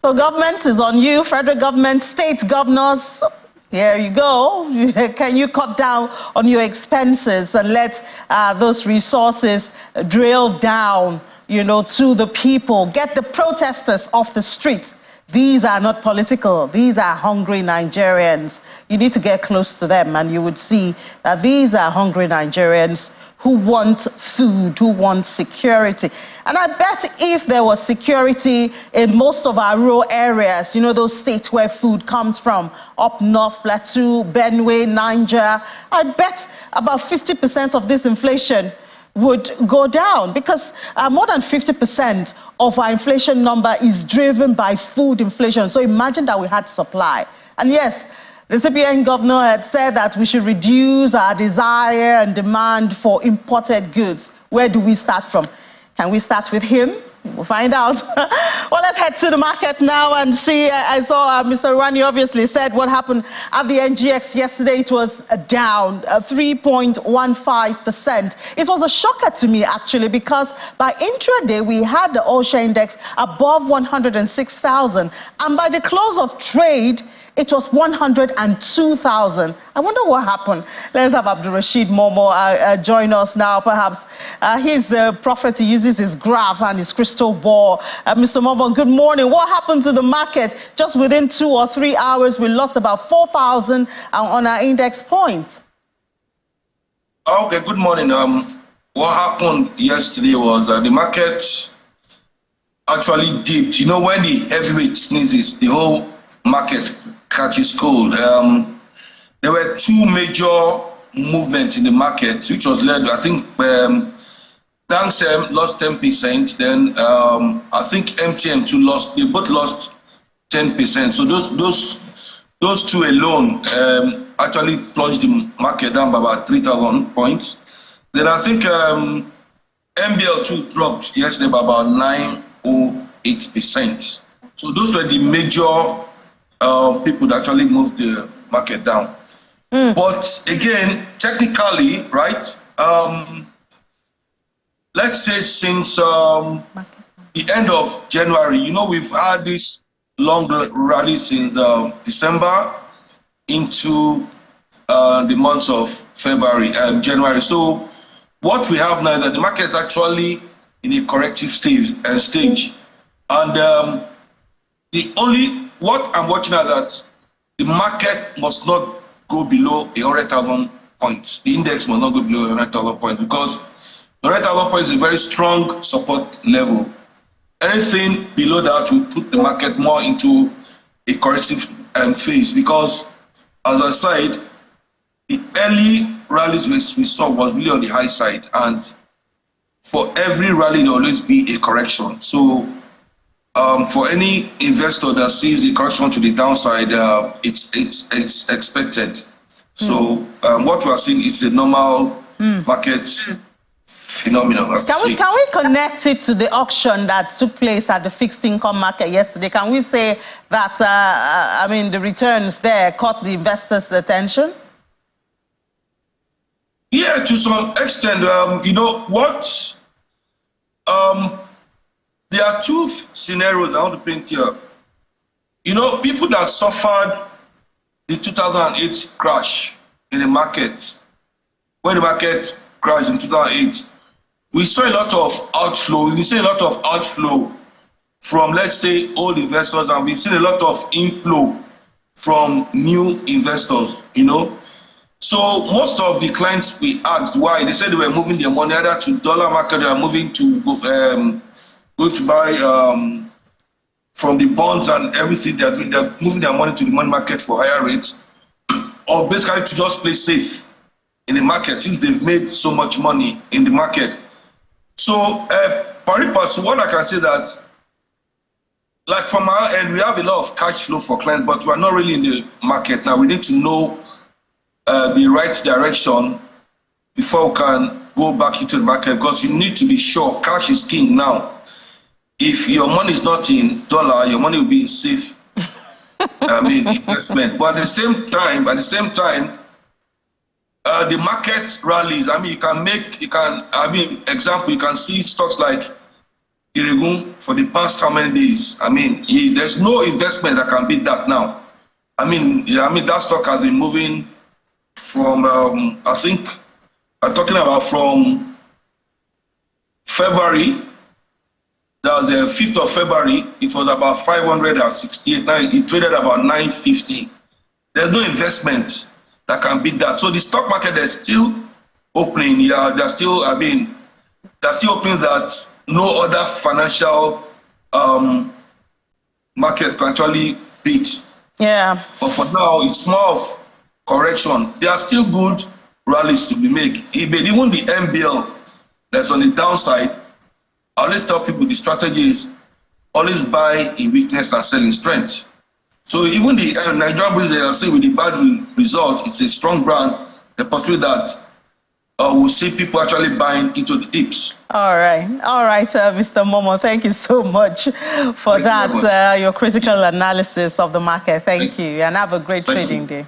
So government is on you, federal government, state governors. Here you go. Can you cut down on your expenses and let those resources drill down, to the people? Get the protesters off the streets. These are not political. These are hungry Nigerians. You need to get close to them and you would see that these are hungry Nigerians who want food, who want security. And I bet if there was security in most of our rural areas, those states where food comes from, up north, Plateau, Benue, Niger, I bet about 50% of this inflation would go down, because more than 50% of our inflation number is driven by food inflation. So imagine that we had supply. And yes, the CBN governor had said that we should reduce our desire and demand for imported goods. Where do we start from? Can we start with him? We'll find out. Well, let's head to the market now and see. I saw Mr. Rani obviously said what happened at the NGX yesterday. It was down 3.15%. It was a shocker to me, actually, because by intraday, we had the OSHA index above 106,000. And by the close of trade, it was 102,000. I wonder what happened. Let's have Abdul Rashid Momo join us now, perhaps. He's a prophet. He uses his graph and his crystal ball. Mr. Momo, good morning. What happened to the market? Just within 2 or 3 hours, we lost about 4,000 on our index points. Okay, good morning. What happened yesterday was the market actually dipped. When the heavyweight sneezes, the whole market catches cold. There were two major movements in the market, which was led, I think, Dangsem lost 10%, then I think MTN too lost, they both lost 10%. So those two alone actually plunged the market down by about 3,000 points. Then I think MBL2 dropped yesterday by about 9.08%. So those were the major people that actually moved the market down. But again, technically, right, let's say since the end of January, we've had this long rally since December into the months of February and January. So what we have now is that the market is actually in a corrective stage. And what I'm watching is that the market must not go below 100,000 points. The index must not go below 100,000 points, because 100,000 points is a very strong support level. Anything below that will put the market more into a corrective phase, because, as I said, the early rallies we saw was really on the high side, and for every rally there will always be a correction. So for any investor that sees the correction to the downside, it's expected. So what we are seeing is a normal market phenomenon. Can we connect it to the auction that took place at the fixed income market yesterday? Can we say that the returns there caught the investors' attention? Yeah, to some extent. There are two scenarios I want to paint here. People that suffered the 2008 crash in the market, when the market crashed in 2008, we saw a lot of outflow. We see a lot of outflow from, let's say, old investors, and we've seen a lot of inflow from new investors, So most of the clients we asked why, they said they were moving their money either to dollar market, they are moving to going to buy from the bonds and everything. They're moving their money to the money market for higher rates, or basically to just play safe in the market since they've made so much money in the market. So, pari-passu, what I can say that, like from our end, we have a lot of cash flow for clients, but we are not really in the market now. We need to know the right direction before we can go back into the market, because you need to be sure cash is king now. If your money is not in dollar, your money will be in safe investment. But at the same time, the market rallies. Example, you can see stocks like Irigun for the past how many days? I mean, there's no investment that can beat that now. I mean, that stock has been moving from, I think, I'm talking about from February. That was the 5th of February. It was about 568. Now it traded about 950. There's no investment that can beat that. So the stock market is still opening. Yeah, there's still openings that no other financial market can actually beat. Yeah. But for now, it's more of correction. There are still good rallies to be made. Even the MBL that's on the downside, I always tell people the strategy is always buy in weakness and sell in strength. So even the Nigerianpolitics, they are saying with the bad result, it's a strong brand. The possibility that we'll see people actually buying into the dips. All right, Mr. Momo, thank you so much for that, your critical analysis of the market. Thank you, and have a great trading day.